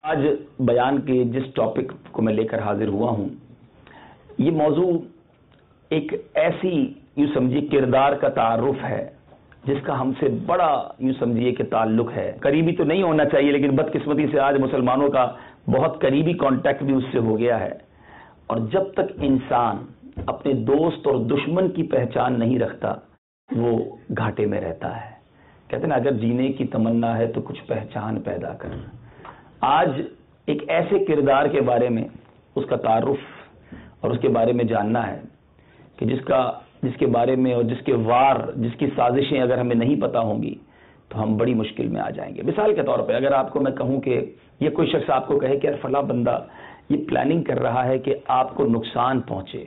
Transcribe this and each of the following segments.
آج بیان کے جس ٹاپک کو میں لے کر حاضر ہوا ہوں، یہ موضوع ایک ایسی یوں سمجھیے کردار کا تعارف ہے جس کا ہم سے بڑا یوں سمجھیے کہ تعلق ہے. قریبی تو نہیں ہونا چاہیے، لیکن بدقسمتی سے آج مسلمانوں کا بہت قریبی کانٹیکٹ بھی اس سے ہو گیا ہے. اور جب تک انسان اپنے دوست اور دشمن کی پہچان نہیں رکھتا وہ گھاٹے میں رہتا ہے. کہتے ہیں نا، اگر جینے کی تمنا ہے تو کچھ پہچان پیدا کر. آج ایک ایسے کردار کے بارے میں اس کا تعارف اور اس کے بارے میں جاننا ہے کہ جس کے بارے میں اور جس کے وار، جس کی سازشیں اگر ہمیں نہیں پتہ ہوں گی تو ہم بڑی مشکل میں آ جائیں گے. مثال کے طور پہ اگر آپ کو میں کہوں کہ یہ کوئی شخص آپ کو کہے کہ یار فلاں بندہ یہ پلاننگ کر رہا ہے کہ آپ کو نقصان پہنچے،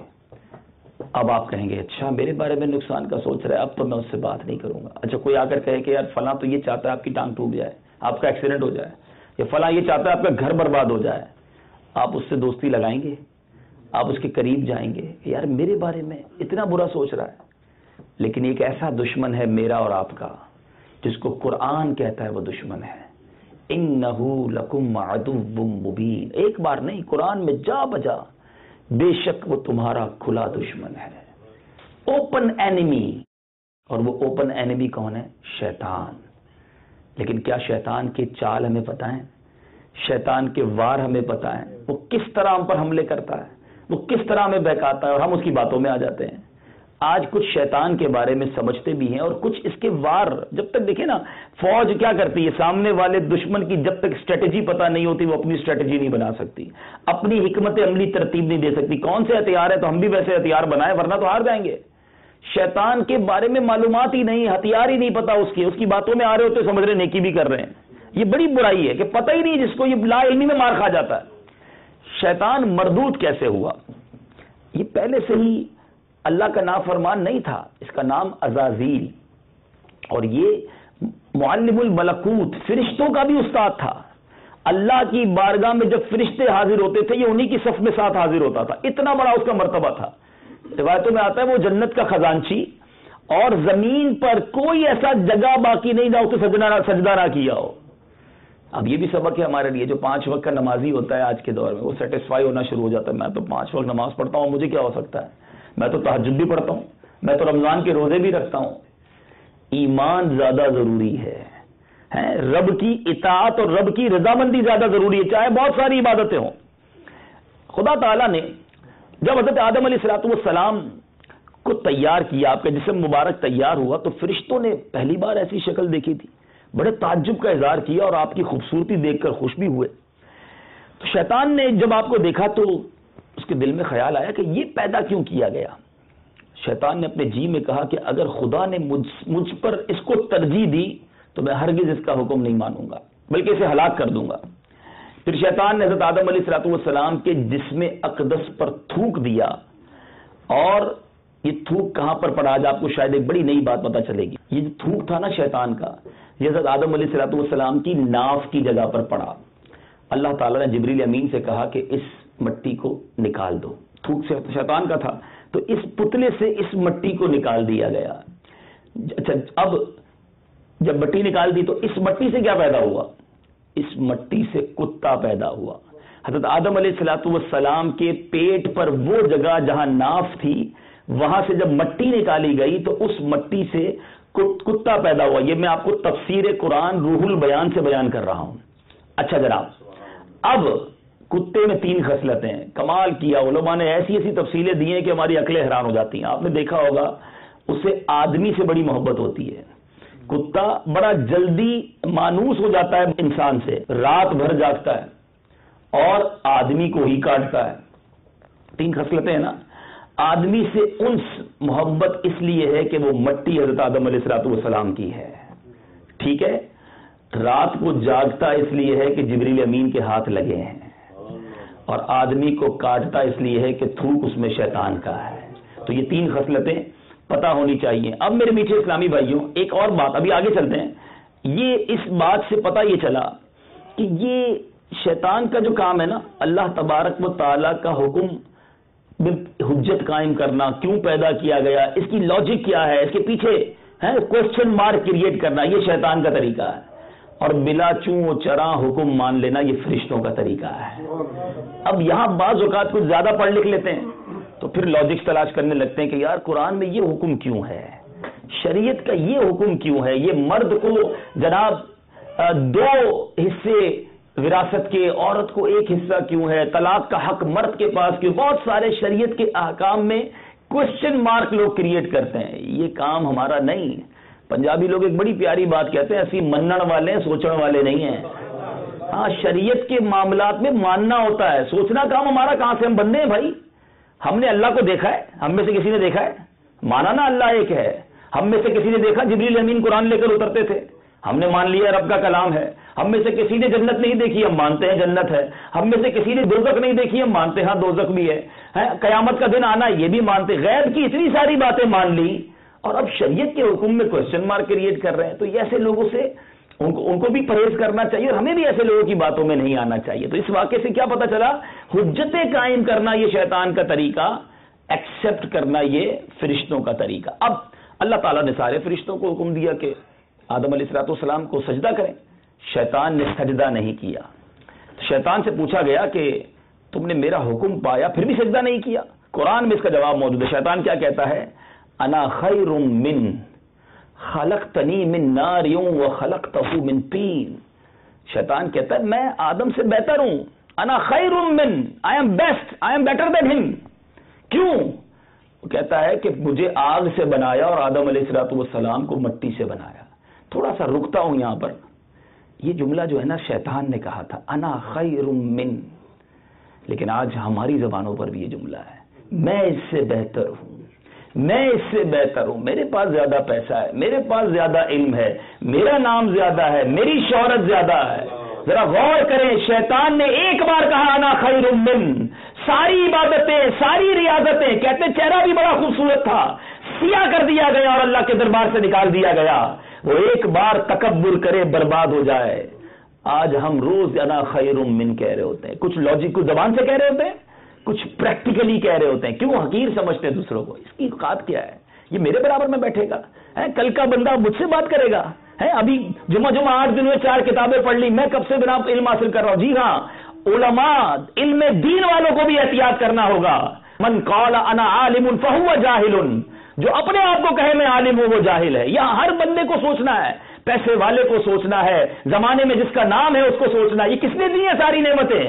اب آپ کہیں گے اچھا میرے بارے میں نقصان کا سوچ رہا ہے، اب تو میں اس سے بات نہیں کروں گا. اچھا کوئی آ کر کہے کہ یار فلاں تو یہ چاہتا ہے آپ کی ٹانگ ٹوٹ جائے، آپ کا ایکسیڈنٹ ہو جائے، یا فلاں یہ چاہتا ہے آپ کا گھر برباد ہو جائے، آپ اس سے دوستی لگائیں گے؟ آپ اس کے قریب جائیں گے کہ یار میرے بارے میں اتنا برا سوچ رہا ہے؟ لیکن ایک ایسا دشمن ہے میرا اور آپ کا جس کو قرآن کہتا ہے وہ دشمن ہے. اِنَّهُ لَكُمْ عَدُوٌّ مُبِينٌ. ایک بار نہیں، قرآن میں جا بجا بے شک وہ تمہارا کھلا دشمن ہے، اوپن اینیمی. اور وہ اوپن اینیمی کون ہے؟ شیطان. لیکن کیا شیطان کے چال ہمیں پتہ ہیں؟ شیطان کے وار ہمیں پتہ ہیں؟ وہ کس طرح ہم پر حملے کرتا ہے، وہ کس طرح ہمیں بہکاتا ہے اور ہم اس کی باتوں میں آ جاتے ہیں. آج کچھ شیطان کے بارے میں سمجھتے بھی ہیں اور کچھ اس کے وار. جب تک دیکھیں نا، فوج کیا کرتی ہے، سامنے والے دشمن کی جب تک اسٹریٹجی پتہ نہیں ہوتی وہ اپنی اسٹریٹجی نہیں بنا سکتی، اپنی حکمت عملی ترتیب نہیں دے سکتی. کون سے ہتھیار ہے تو ہم بھی ویسے ہتھیار بنائیں ورنہ تو ہار جائیں گے. شیطان کے بارے میں معلومات ہی نہیں، ہتھیار ہی نہیں پتا، اس کی باتوں میں آ رہے ہوتے سمجھ رہے نیکی بھی کر رہے ہیں. یہ بڑی برائی ہے کہ پتہ ہی نہیں، جس کو یہ لا علمی میں مار کھا جاتا ہے. شیطان مردود کیسے ہوا؟ یہ پہلے سے ہی اللہ کا نافرمان نہیں تھا، اس کا نام عزازیل، اور یہ معلم الملکوت، فرشتوں کا بھی استاد تھا. اللہ کی بارگاہ میں جب فرشتے حاضر ہوتے تھے یہ انہی کی صف میں ساتھ حاضر ہوتا تھا. اتنا بڑا اس کا مرتبہ تھا. روایتوں میں آتا ہے وہ جنت کا خزانچی، اور زمین پر کوئی ایسا جگہ باقی نہیں جہاں اسے سجدہ نہ کیا ہو. اب یہ بھی سبق ہے ہمارے لیے، جو 5 وقت کا نمازی ہوتا ہے آج کے دور میں وہ سیٹسفائی ہونا شروع ہو جاتا ہے. میں تو 5 وقت نماز پڑھتا ہوں، مجھے کیا ہو سکتا ہے، میں تو تہجد بھی پڑھتا ہوں، میں تو رمضان کے روزے بھی رکھتا ہوں. ایمان زیادہ ضروری ہے، رب کی اطاعت اور رب کی رضامندی زیادہ ضروری ہے، چاہے بہت ساری عبادتیں ہوں. خدا تعالیٰ نے جب حضرت آدم علیہ السلام کو تیار کیا، آپ کا جسم مبارک تیار ہوا، تو فرشتوں نے پہلی بار ایسی شکل دیکھی تھی، بڑے تعجب کا اظہار کیا اور آپ کی خوبصورتی دیکھ کر خوش بھی ہوئے. تو شیطان نے جب آپ کو دیکھا تو اس کے دل میں خیال آیا کہ یہ پیدا کیوں کیا گیا. شیطان نے اپنے جی میں کہا کہ اگر خدا نے مجھ پر اس کو ترجیح دی تو میں ہرگز اس کا حکم نہیں مانوں گا بلکہ اسے ہلاک کر دوں گا. پھر شیطان نے حضرت آدم علیہ السلام کے جسم اقدس پر تھوک دیا، اور یہ تھوک کہاں پر پڑا؟ آج آپ کو شاید ایک بڑی نئی بات پتہ چلے گی. یہ جو تھوک تھا نا شیطان کا، یہ حضرت آدم علیہ السلام کی ناف کی جگہ پر پڑا. اللہ تعالیٰ نے جبریل امین سے کہا کہ اس مٹی کو نکال دو. تھوک سے شیطان کا تھا تو اس پتلے سے اس مٹی کو نکال دیا گیا. اچھا، اب جب مٹی نکال دی تو اس مٹی سے کیا پیدا ہوا؟ اس مٹی سے کتا پیدا ہوا. حضرت آدم علیہ السلام کے پیٹ پر وہ جگہ جہاں ناف تھی وہاں سے جب مٹی نکالی گئی تو اس مٹی سے کتا پیدا ہوا. یہ میں آپ کو تفسیر قرآن روح البیان سے بیان کر رہا ہوں. اچھا جناب، اب کتے میں 3 خصلتیں ہیں. کمال کیا علماء نے، ایسی ایسی تفصیلیں دی ہیں کہ ہماری عقلیں حیران ہو جاتی ہیں. آپ نے دیکھا ہوگا اسے آدمی سے بڑی محبت ہوتی ہے. کتا بڑا جلدی مانوس ہو جاتا ہے انسان سے، رات بھر جاگتا ہے اور آدمی کو ہی کاٹتا ہے. 3 خصلتیں ہیں نا. آدمی سے انس محبت اس لیے ہے کہ وہ مٹی حضرت آدم علیہ السلام کی ہے، ٹھیک ہے. رات کو جاگتا اس لیے ہے کہ جبریل امین کے ہاتھ لگے ہیں، اور آدمی کو کاٹتا اس لیے ہے کہ تھوک اس میں شیطان کا ہے. تو یہ 3 خصلتیں پتہ ہونی چاہیے. اب میرے میٹھے اسلامی بھائیوں، ایک اور بات، ابھی آگے چلتے ہیں. یہ اس بات سے پتہ یہ چلا کہ یہ شیطان کا جو کام ہے نا، اللہ تبارک و تعالیٰ کا حکم حجت قائم کرنا، کیوں پیدا کیا گیا، اس کی لاجک کیا ہے، اس کے پیچھے کوسچن مارک کریٹ کرنا، یہ شیطان کا طریقہ ہے. اور بلا چوں و چراں حکم مان لینا یہ فرشتوں کا طریقہ ہے۔ اب یہاں بعض اوقات کچھ زیادہ پڑھ لکھ لیتے ہیں تو پھر لاجکس تلاش کرنے لگتے ہیں کہ یار قرآن میں یہ حکم کیوں ہے، شریعت کا یہ حکم کیوں ہے، یہ مرد کو جناب 2 حصے وراثت کے، عورت کو 1 حصہ کیوں ہے، طلاق کا حق مرد کے پاس کیوں، بہت سارے شریعت کے احکام میں کوشچن مارک لوگ کریٹ کرتے ہیں۔ یہ کام ہمارا نہیں۔ پنجابی لوگ ایک بڑی پیاری بات کہتے ہیں، اسی منن والے ہیں، سوچن والے نہیں ہیں۔ ہاں، شریعت کے معاملات میں ماننا ہوتا ہے، سوچنا کام ہمارا کہاں سے؟ ہم بندے ہیں بھائی، ہم نے اللہ کو دیکھا ہے؟ ہم میں سے کسی نے دیکھا ہے؟ مانا نا اللہ ایک ہے۔ ہم میں سے کسی نے دیکھا جبریل امین قرآن لے کر اترتے تھے؟ ہم نے مان لیا رب کا کلام ہے۔ ہم میں سے کسی نے جنت نہیں دیکھی، ہم مانتے ہیں جنت ہے۔ ہم میں سے کسی نے دوزخ نہیں دیکھی، ہم مانتے ہیں دوزخ بھی ہے۔ قیامت کا دن آنا یہ بھی مانتے، غیب کی اتنی ساری باتیں مان لی، اور اب شریعت کے حکم میں کوشچن مارک کریٹ کر رہے ہیں۔ تو یہ ایسے لوگوں سے ان کو بھی پرہیز کرنا چاہیے، اور ہمیں بھی ایسے لوگوں کی باتوں میں نہیں آنا چاہیے۔ تو اس واقعے سے کیا پتا چلا؟ حجتیں قائم کرنا یہ شیطان کا طریقہ، ایکسپٹ کرنا یہ فرشتوں کا طریقہ۔ اب اللہ تعالیٰ نے سارے فرشتوں کو حکم دیا کہ آدم علیہ السلام کو سجدہ کریں، شیطان نے سجدہ نہیں کیا۔ شیطان سے پوچھا گیا کہ تم نے میرا حکم پایا پھر بھی سجدہ نہیں کیا؟ قرآن میں اس کا جواب موجود ہے۔ شیطان کیا کہتا ہے؟ انا خیر من خلقتنی من نار وخلقتہ من طین۔ شیطان کہتا ہے میں آدم سے بہتر ہوں، انا خیر من، I am best, I am better than ہم۔ کیوں؟ وہ کہتا ہے کہ مجھے آگ سے بنایا اور آدم علیہ السلام کو مٹی سے بنایا۔ تھوڑا سا رکتا ہوں یہاں پر، یہ جملہ جو ہے نا شیطان نے کہا تھا انا خیر من، لیکن آج ہماری زبانوں پر بھی یہ جملہ ہے، میں اس سے بہتر ہوں، میں اس سے بہتر ہوں، میرے پاس زیادہ پیسہ ہے، میرے پاس زیادہ علم ہے، میرا نام زیادہ ہے، میری شہرت زیادہ ہے۔ ذرا غور کریں، شیطان نے ایک بار کہا انا خیر من، ساری عبادتیں، ساری ریاضتیں، کہتے چہرہ بھی بڑا خوبصورت تھا، سیاہ کر دیا گیا اور اللہ کے دربار سے نکال دیا گیا۔ وہ ایک بار تکبر کرے برباد ہو جائے۔ آج ہم روز انا خیر من کہہ رہے ہوتے ہیں، کچھ لاجک کو زبان سے کہہ رہے ہوتے ہیں، کچھ پریکٹیکلی کہہ رہے ہوتے ہیں۔ کیوں حقیر سمجھتے ہیں دوسروں کو؟ اس کی اوقات کیا ہے؟ یہ میرے برابر میں بیٹھے گا، کل کا بندہ مجھ سے بات کرے گا، ابھی جمعہ 8 دن میں 4 کتابیں پڑھ لی، میں کب سے بنا علم حاصل کر رہا ہوں۔ جی ہاں، علماء علم دین والوں کو بھی احتیاط کرنا ہوگا۔ من قال انا عالم فهو جاہل، جو اپنے آپ کو کہے میں عالم ہوں وہ جاہل ہے۔ یہاں ہر بندے کو سوچنا ہے، پیسے والے کو سوچنا ہے، زمانے میں جس کا نام ہے اس کو سوچنا ہے، یہ کس نے دی ہیں ساری نعمتیں؟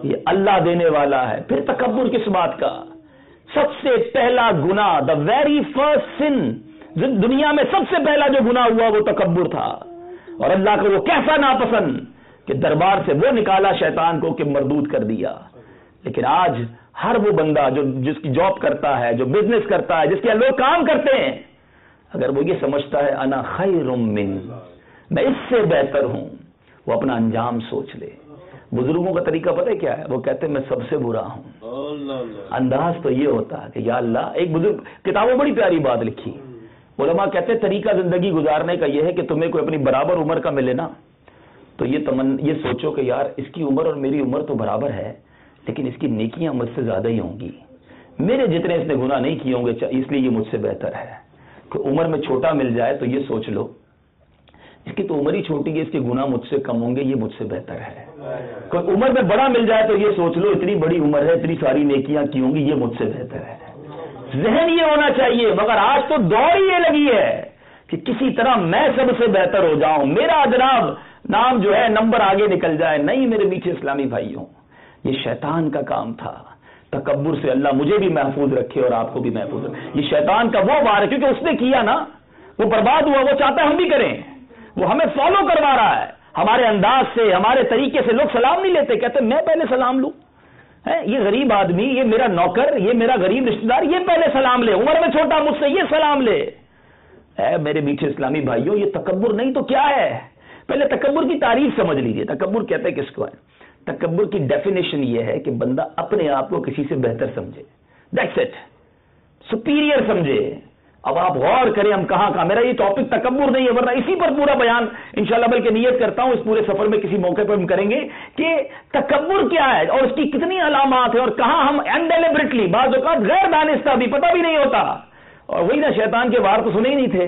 یہ اللہ دینے والا ہے۔ پھر تکبر کس بات کا؟ سب سے پہلا گناہ، دا ویری فرسٹ سن، دنیا میں سب سے پہلا جو گناہ ہوا وہ تکبر تھا، اور اللہ کو وہ کیسا ناپسند کہ دربار سے وہ نکالا شیطان کو کہ مردود کر دیا۔ لیکن آج ہر وہ بندہ جو جس کی جاب کرتا ہے، جو بزنس کرتا ہے، جس کے لوگ کام کرتے ہیں، اگر وہ یہ سمجھتا ہے انا خیر من، میں اس سے بہتر ہوں، وہ اپنا انجام سوچ لے۔ بزرگوں کا طریقہ پتہ ہے کیا ہے؟ وہ کہتے ہیں میں سب سے برا ہوں۔ انداز تو یہ ہوتا ہے کہ یا اللہ، ایک بزرگ کتابوں بڑی پیاری بات لکھی، علماء کہتے ہیں طریقہ زندگی گزارنے کا یہ ہے کہ تمہیں کوئی اپنی برابر عمر کا ملے نا، تو یہ سوچو کہ یار اس کی عمر اور میری عمر تو برابر ہے، لیکن اس کی نیکیاں مجھ سے زیادہ ہی ہوں گی، میرے جتنے اس نے گناہ نہیں کیے ہوں گے، اس لیے یہ مجھ سے بہتر ہے۔ کوئی عمر میں چھوٹا مل جائے تو یہ سوچ لو اس کی تو عمر ہی چھوٹی ہے، اس کے گناہ مجھ سے کم ہوں گے، یہ مجھ سے بہتر ہے۔ کوئی عمر میں بڑا مل جائے تو یہ سوچ لو اتنی بڑی عمر ہے، اتنی ساری نیکیاں کی ہوں گی، یہ مجھ سے بہتر ہے۔ ذہن یہ ہونا چاہیے، مگر آج تو دوڑ یہ لگی ہے کہ کسی طرح میں سب سے بہتر ہو جاؤں، میرا جناب نام جو ہے نمبر آگے نکل جائے۔ نہیں میرے میٹھے اسلامی بھائیوں، یہ شیطان کا کام تھا۔ تکبر سے اللہ مجھے بھی محفوظ رکھے اور آپ کو بھی محفوظ رکھے۔ یہ شیطان کا وہ وار ہے، کیونکہ اس نے کیا نا، وہ برباد ہوا، وہ چاہتا ہے ہم بھی کریں، وہ ہمیں فالو کروا رہا ہے۔ ہمارے انداز سے، ہمارے طریقے سے لوگ سلام نہیں لیتے، کہتے میں پہلے سلام لوں، یہ غریب آدمی، یہ میرا نوکر، یہ میرا غریب رشتہ دار، یہ پہلے سلام لے، عمر میں چھوٹا مجھ سے، یہ سلام لے۔ اے میرے میٹھے اسلامی بھائیوں، یہ تکبر نہیں تو کیا ہے؟ پہلے تکبر کی تعریف سمجھ لیجیے۔ تکبر کہتے ہیں کس کو ہے؟ تکبر کی ڈیفینیشن یہ ہے کہ بندہ اپنے آپ کو کسی سے بہتر سمجھے، دیٹس اٹ، سپیریئر سمجھے۔ اب آپ غور کریں ہم کہاں میرا یہ ٹاپک تکبر نہیں ہے، ورنہ اسی پر پورا بیان انشاءاللہ، بلکہ نیت کرتا ہوں اس پورے سفر میں کسی موقع پر ہم کریں گے کہ تکبر کیا ہے اور اس کی کتنی علامات ہیں، اور کہاں ہم انڈیلیبریٹلی، بعض اوقات غیر دانستہ بھی، پتہ بھی نہیں ہوتا، اور وہی نا شیطان کے وار تو سنے ہی نہیں تھے،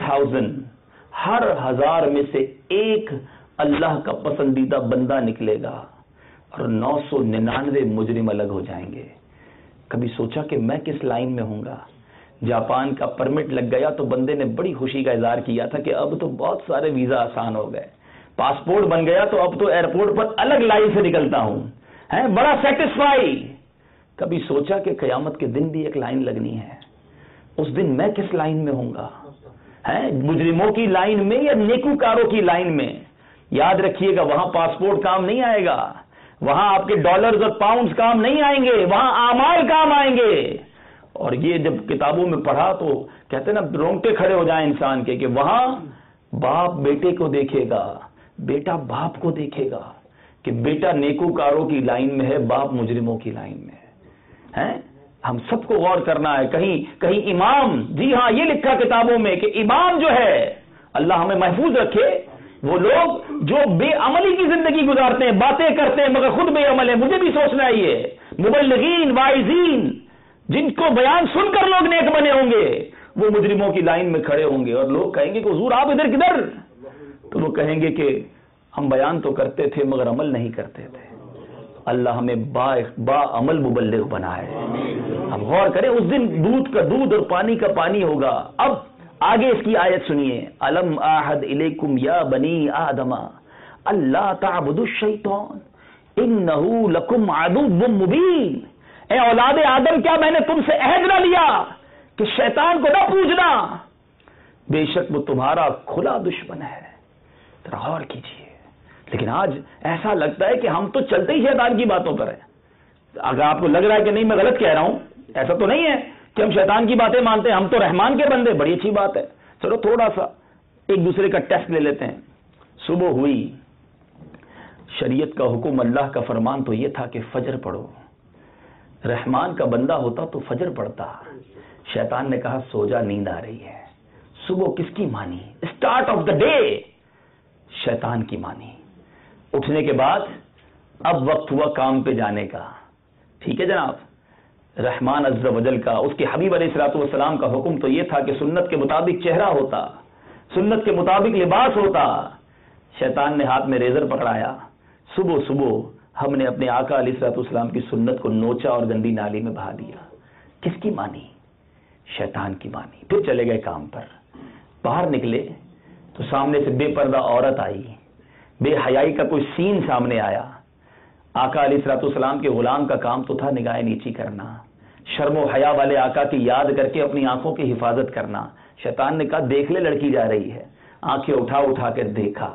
1000 ہر 1000 میں سے ایک اللہ کا پسندیدہ بندہ نکلے گا اور 999 مجرم الگ ہو جائیں گے. کبھی سوچا کہ میں کس لائن میں ہوں گا؟ جاپان کا پرمٹ لگ گیا تو بندے نے بڑی خوشی کا اظہار کیا تھا کہ اب تو بہت سارے ویزا آسان ہو گئے. پاسپورٹ بن گیا تو اب تو ایئرپورٹ پر الگ لائن سے نکلتا ہوں، بڑا سیٹسفائی. کبھی سوچا کہ قیامت کے دن بھی ایک لائن لگنی ہے؟ اس دن میں کس لائن میں ہوں گا؟ مجرموں کی لائن میں یا نیکوکاروں کی لائن میں؟ یاد رکھیے گا، وہاں پاسپورٹ کام نہیں آئے گا، وہاں آپ کے ڈالرز اور پاؤنڈز کام نہیں آئیں گے، وہاں اعمال کام آئیں گے. اور یہ جب کتابوں میں پڑھا تو کہتے ہیں نا، رونگٹے کھڑے ہو جائیں انسان کے، کہ وہاں باپ بیٹے کو دیکھے گا، بیٹا باپ کو دیکھے گا، کہ بیٹا نیکوکاروں کی لائن میں ہے، باپ مجرموں کی لائن میں ہے. ہم سب کو غور کرنا ہے. کہیں امام، جی ہاں یہ لکھا کتابوں میں کہ امام جو ہے، اللہ ہمیں محفوظ رکھے، وہ لوگ جو بے عملی کی زندگی گزارتے ہیں، باتیں کرتے ہیں مگر خود بے عمل ہیں. مجھے بھی سوچنا ہے یہ مبلغین واعظین جن کو بیان سن کر لوگ نیک بنے ہوں گے، وہ مجرموں کی لائن میں کھڑے ہوں گے. اور لوگ کہیں گے کہ حضور آپ ادھر کدھر؟ تو وہ کہیں گے کہ ہم بیان تو کرتے تھے مگر عمل نہیں کرتے تھے. اللہ ہمیں با عمل مبلغ بنائے. اب غور کریں، اس دن دودھ کا دودھ اور پانی کا پانی ہوگا. اب آگے اس کی آیت سنیے، الم اعہد الیکم یا بنی آدم اللہ تعبدوا الشیطان انہ لکم عدو مبین. اے اولاد آدم، کیا میں نے تم سے عہد نہ لیا کہ شیطان کو نہ پوجنا؟ بے شک وہ تمہارا کھلا دشمن ہے. ذرا غور کیجیے. لیکن آج ایسا لگتا ہے کہ ہم تو چلتے ہی شیطان کی باتوں پر ہیں. اگر آپ کو لگ رہا ہے کہ نہیں میں غلط کہہ رہا ہوں، ایسا تو نہیں ہے کہ ہم شیطان کی باتیں مانتے ہیں، ہم تو رحمان کے بندے. بڑی اچھی بات ہے. چلو تھوڑا سا ایک دوسرے کا ٹیسٹ لے لیتے ہیں. صبح ہوئی، شریعت کا حکم، اللہ کا فرمان تو یہ تھا کہ فجر پڑھو. رحمان کا بندہ ہوتا تو فجر پڑھتا. شیطان نے کہا سو جا، نیند آ رہی ہے. صبح کس کی مانی؟ اسٹارٹ آف دا ڈے شیطان کی مانی. اٹھنے کے بعد اب وقت ہوا کام پہ جانے کا. ٹھیک ہے جناب، رحمان عز و جل کا، اس کے حبیب علیہ الصلوۃ والسلام کا حکم تو یہ تھا کہ سنت کے مطابق چہرہ ہوتا، سنت کے مطابق لباس ہوتا. شیطان نے ہاتھ میں ریزر پکڑایا. صبح صبح ہم نے اپنے آقا علیہ الصلوۃ والسلام کی سنت کو نوچا اور گندی نالی میں بہا دیا. کس کی مانی؟ شیطان کی مانی. پھر چلے گئے کام پر. باہر نکلے تو سامنے سے بے پردہ عورت آئی. بے حیائی کا کوئی سین سامنے آیا. آقا علیہ الصلوۃ والسلام کے غلام کا کام تو تھا نگاہ نیچی کرنا، شرم و حیا والے آقا کی یاد کر کے اپنی آنکھوں کی حفاظت کرنا. شیطان نے کہا دیکھ لے لڑکی جا رہی ہے. آنکھیں اٹھا کر دیکھا.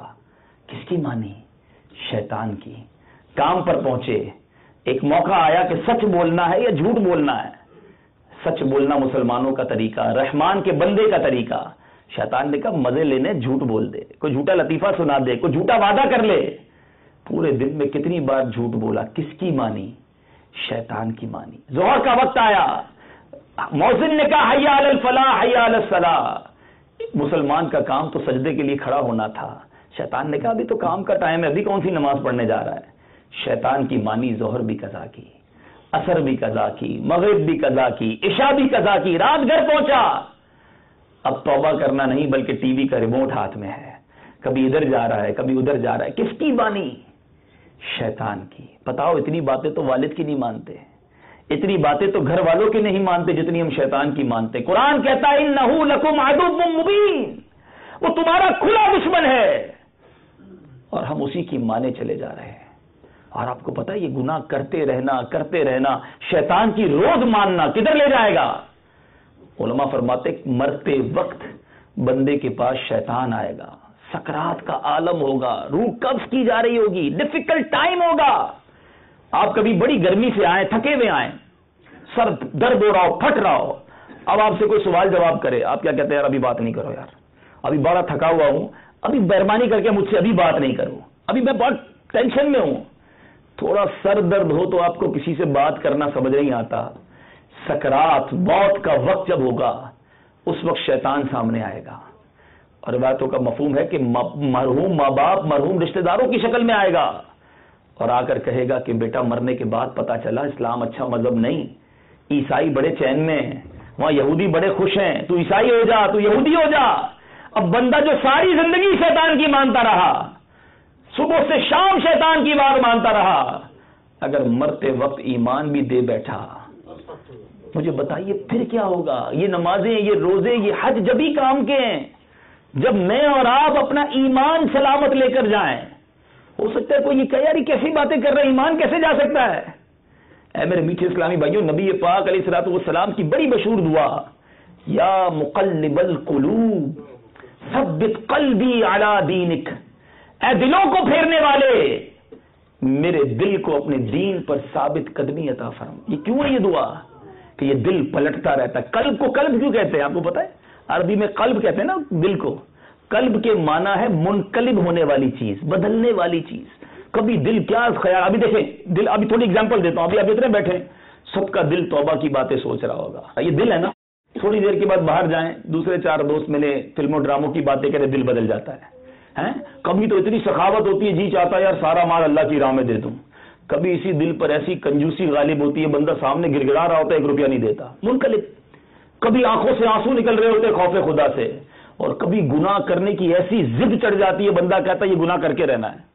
کس کی مانی؟ شیطان کی. کام پر پہنچے، ایک موقع آیا کہ سچ بولنا ہے یا جھوٹ بولنا ہے. سچ بولنا مسلمانوں کا طریقہ، رحمان کے بندے کا طریقہ. شیطان نے کہا مزے لینے جھوٹ بول دے، کوئی جھوٹا لطیفہ سنا دے، کوئی جھوٹا وعدہ کر لے. پورے دن میں کتنی بار جھوٹ بولا. کس کی مانی؟ شیطان کی مانی. ظہر کا وقت آیا، مؤذن نے کہا حی علی الفلاح حی علی الصلاح. مسلمان کا کام تو سجدے کے لیے کھڑا ہونا تھا. شیطان نے کہا ابھی تو کام کا ٹائم ہے، ابھی کون سی نماز پڑھنے جا رہا ہے. شیطان کی مانی. ظہر بھی قضا کی، عصر بھی قضا کی، مغرب بھی قضا کی، عشاء بھی قضا کی. رات گھر پہنچا. اب توبہ کرنا نہیں بلکہ ٹی وی کا ریموٹ ہاتھ میں ہے، کبھی ادھر جا رہا ہے کبھی ادھر جا رہا ہے. کس کی مانی؟ شیطان کی. بتاؤ، اتنی باتیں تو والد کی نہیں مانتے، اتنی باتیں تو گھر والوں کی نہیں مانتے جتنی ہم شیطان کی مانتے. قرآن کہتا ہے انہ لکم عدو مبین، وہ تمہارا کھلا دشمن ہے، اور ہم اسی کی مانے چلے جا رہے ہیں. اور آپ کو پتا ہے یہ گناہ کرتے رہنا شیطان کی روز ماننا کدھر لے جائے گا. علماء فرماتے مرتے وقت بندے کے پاس شیطان آئے گا، سکرات کا عالم ہوگا، روح قبض کی جا رہی ہوگی، ڈیفیکلٹ ٹائم ہوگا. آپ کبھی بڑی گرمی سے آئیں، تھکے ہوئے آئیں، سر درد ہو رہا ہو، پھٹ رہا ہو، اب آپ سے کوئی سوال جواب کرے، آپ کیا کہتے ہیں؟ یار ابھی بات نہیں کرو، یار ابھی بڑا تھکا ہوا ہوں، ابھی مہربانی کر کے مجھ سے ابھی بات نہیں کرو، ابھی میں بہت ٹینشن میں ہوں. تھوڑا سر درد ہو تو آپ کو کسی سے بات کرنا سمجھ نہیں آتا. سکرات موت کا وقت جب ہوگا اس وقت شیطان سامنے آئے گا. اور باتوں کا مفہوم ہے کہ مرحوم ماں باپ، مرحوم رشتہ داروں کی شکل میں آئے گا اور آ کر کہے گا کہ بیٹا مرنے کے بعد پتا چلا اسلام اچھا مذہب نہیں، عیسائی بڑے چین میں ہیں، وہاں یہودی بڑے خوش ہیں، تو عیسائی ہو جا، تو یہودی ہو جا. اب بندہ جو ساری زندگی شیطان کی مانتا رہا، صبح سے شام شیطان کی بات مانتا رہا، اگر مرتے وقت ایمان بھی دے بیٹھا، مجھے بتائیے پھر کیا ہوگا؟ یہ نمازیں، یہ روزے، یہ حج جب ہی کام کے ہیں جب میں اور آپ اپنا ایمان سلامت لے کر جائیں۔ ہو سکتا ہے کوئی یہ کہے یار یہ کیسی باتیں کر رہے ہیں، ایمان کیسے جا سکتا ہے؟ اے میرے میٹھے اسلامی بھائیوں، نبی پاک علیہ الصلوۃ والسلام کی بڑی مشہور دعا، یا مقلب القلوب ثبت قلبی علی دینک، اے دلوں کو پھیرنے والے میرے دل کو اپنے دین پر ثابت قدمی عطا فرما۔ یہ کیوں ہے یہ دعا؟ کہ یہ دل پلٹتا رہتا ہے۔ قلب کو قلب کیوں کہتے ہیں آپ کو پتا ہے؟ عربی میں قلب کہتے ہیں نا دل کو۔ قلب کے معنی ہے منقلب ہونے والی چیز، بدلنے والی چیز۔ کبھی دل کیا خیال، ابھی دیکھیں دل، ابھی تھوڑی اگزامپل دیتا ہوں، ابھی آپ اتنے بیٹھے سب کا دل توبہ کی باتیں سوچ رہا ہوگا، یہ دل ہے نا، تھوڑی دیر کے بعد باہر جائیں، دوسرے چار دوست ملے، فلموں ڈراموں کی باتیں کریں، دل بدل جاتا ہے۔ کبھی تو اتنی سخاوت ہوتی ہے، جی چاہتا ہے یار سارا مال اللہ کی راہ میں دے دوں۔ کبھی اسی دل پر ایسی کنجوسی غالب ہوتی ہے، بندہ سامنے گر گڑا رہا ہوتا ہے، 1 روپیہ نہیں دیتا، منقلب۔ کبھی آنکھوں سے آنسو نکل رہے ہوتے خوف خدا سے، اور کبھی گناہ کرنے کی ایسی ضد چڑھ جاتی ہے، بندہ کہتا ہے یہ گناہ کر کے رہنا ہے۔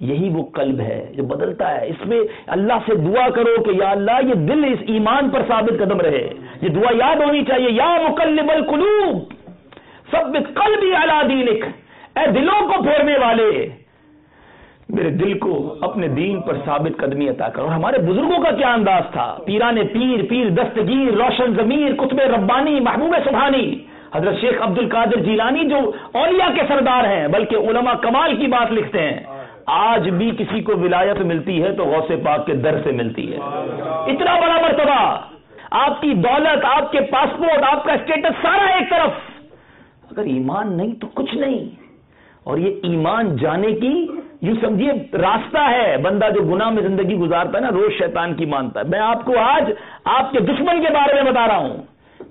یہی وہ قلب ہے جو بدلتا ہے۔ اس میں اللہ سے دعا کرو کہ یا اللہ یہ دل اس ایمان پر ثابت قدم رہے۔ یہ دعا یاد ہونی چاہیے، یا مقلب القلوب ثبت قلبی علی دینک، اے دلوں کو پھیرنے والے میرے دل کو اپنے دین پر ثابت قدمی عطا کر۔ اور ہمارے بزرگوں کا کیا انداز تھا، پیران پیر، پیر دستگیر، روشن ضمیر، قطب ربانی، محبوب سبحانی، حضرت شیخ عبد القادر جیلانی جو اولیاء کے سردار ہیں، بلکہ علماء کمال کی بات لکھتے ہیں، آج بھی کسی کو ولایت ملتی ہے تو غوث پاک کے در سے ملتی ہے۔ اتنا بڑا مرتبہ، آپ کی دولت، آپ کے پاسپورٹ، آپ کا اسٹیٹس سارا ایک طرف، اگر ایمان نہیں تو کچھ نہیں۔ اور یہ ایمان جانے کی یوں سمجھیے راستہ ہے۔ بندہ جو گناہ میں زندگی گزارتا ہے نا، روز شیطان کی مانتا ہے۔ میں آپ کو آج آپ کے دشمن کے بارے میں بتا رہا ہوں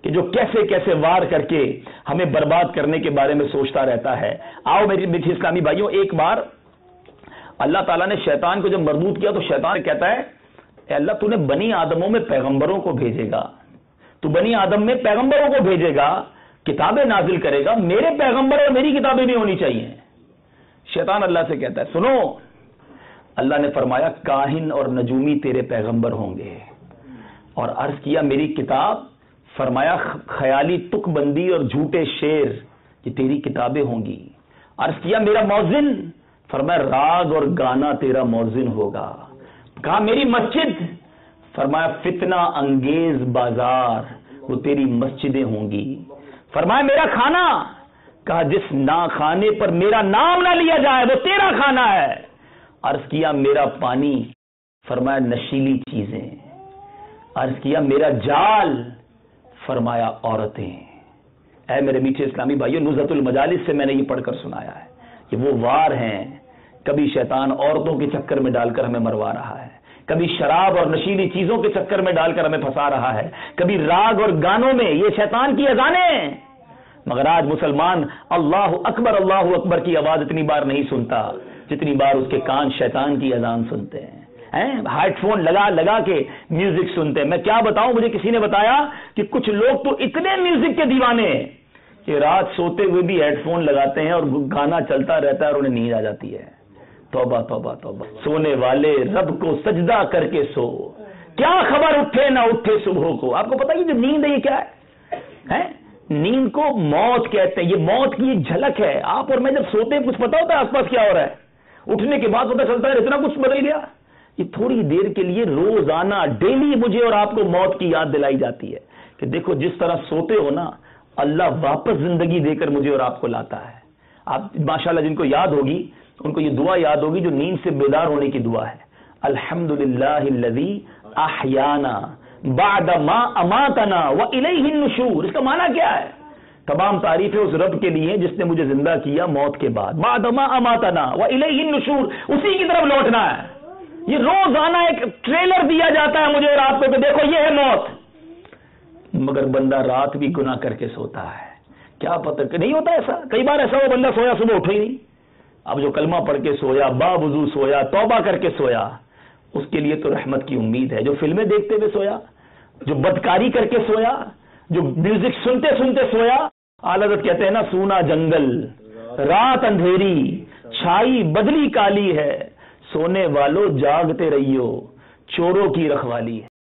کہ جو کیسے کیسے وار کر کے ہمیں برباد کرنے کے بارے میں سوچتا رہتا ہے۔ آؤ میری اسلامی بھائیوں، ایک بار اللہ تعالیٰ نے شیطان کو جب مردود کیا تو شیطان کہتا ہے اے اللہ تو نے بنی آدموں میں پیغمبروں کو بھیجے گا، تو بنی آدم میں پیغمبروں کو بھیجے گا، کتابیں نازل کرے گا، میرے پیغمبر اور میری کتابیں نہیں ہونی چاہیے۔ شیطان اللہ سے کہتا ہے سنو، اللہ نے فرمایا کاہن اور نجومی تیرے پیغمبر ہوں گے، اور عرض کیا میری کتاب، فرمایا خیالی تک بندی اور جھوٹے شعر یہ تیری کتابیں ہوں گی۔ عرض کیا میرا موزن، فرمایا راگ اور گانا تیرا موزن ہوگا۔ کہا میری مسجد، فرمایا فتنہ انگیز بازار وہ تیری مسجدیں ہوں گی۔ فرمایا میرا کھانا، کہا جس کھانے پر میرا نام نہ لیا جائے وہ تیرا کھانا ہے۔ عرض کیا میرا پانی، فرمایا نشیلی چیزیں۔ عرض کیا میرا جال، فرمایا عورتیں۔ اے میرے میٹھے اسلامی بھائیوں، نزہۃ المجالس سے میں نے یہ پڑھ کر سنایا ہے، یہ وہ وار ہیں۔ کبھی شیطان عورتوں کے چکر میں ڈال کر ہمیں مروا رہا ہے، کبھی شراب اور نشیلی چیزوں کے چکر میں ڈال کر ہمیں پھنسا رہا ہے، کبھی راگ اور گانوں میں، یہ شیطان کی اذانیں۔ مگر آج مسلمان اللہ اکبر کی آواز اتنی بار نہیں سنتا جتنی بار اس کے کان شیطان کی اذان سنتے ہیں۔ ہیڈ فون لگا کے میوزک سنتے ہیں۔ میں کیا بتاؤں، مجھے کسی نے بتایا کہ کچھ لوگ تو اتنے میوزک کے دیوانے کہ رات سوتے ہوئے بھی ہیڈ فون لگاتے ہیں اور گانا چلتا رہتا ہے اور انہیں نیند آ جاتی ہے۔ توبہ توبہ توبہ، سونے والے رب کو سجدہ کر کے سو، کیا خبر اٹھے نہ اٹھے صبح کو۔ آپ کو پتا یہ جو نیند ہے یہ کیا ہے؟ نیند کو موت کہتے ہیں، یہ موت کی ایک جھلک ہے۔ آپ اور میں جب سوتے ہیں کچھ پتا ہوتا ہے آس پاس کیا ہو رہا ہے، اٹھنے کے بعد پتا چلتا ہے اتنا کچھ بدل گیا۔ یہ تھوڑی دیر کے لیے روزانہ ڈیلی مجھے اور آپ کو موت کی یاد دلائی جاتی ہے کہ دیکھو جس طرح سوتے ہو نا، اللہ واپس زندگی دے کر مجھے اور آپ کو لاتا ہے۔ آپ ماشاءاللہ جن کو یاد ہوگی ان کو یہ دعا یاد ہوگی جو نیند سے بیدار ہونے کی دعا ہے، الحمدللہ الذی احیانا بعد ما اماتنا والیہ النشور۔ اس کا معنی کیا ہے؟ تمام تعریفیں اس رب کے لیے جس نے مجھے زندہ کیا موت کے بعد، بعد ما اماتنا والیہ النشور، اسی کی طرف لوٹنا ہے۔ یہ روزانہ ایک ٹریلر دیا جاتا ہے مجھے اور آپ کو کہ دیکھو یہ ہے موت، مگر بندہ رات بھی گناہ کر کے سوتا ہے۔ کیا پتہ کہ نہیں ہوتا ایسا، کئی بار ایسا ہو بندہ سویا صبح اٹھا ہی نہیں، اب جو کلمہ پڑھ کے سویا، با وضو سویا، توبہ کر کے سویا، اس کے لیے تو رحمت کی امید ہے۔ جو فلمیں دیکھتے ہوئے سویا، جو بدکاری کر کے سویا، جو میوزک سنتے سنتے سویا، اعلیٰ حضرت کہتے ہیں نا، سونا جنگل، رات اندھیری، چھائی بدلی کالی ہے، سونے والوں جاگتے رہیو، چوروں کی رکھوالی ہے۔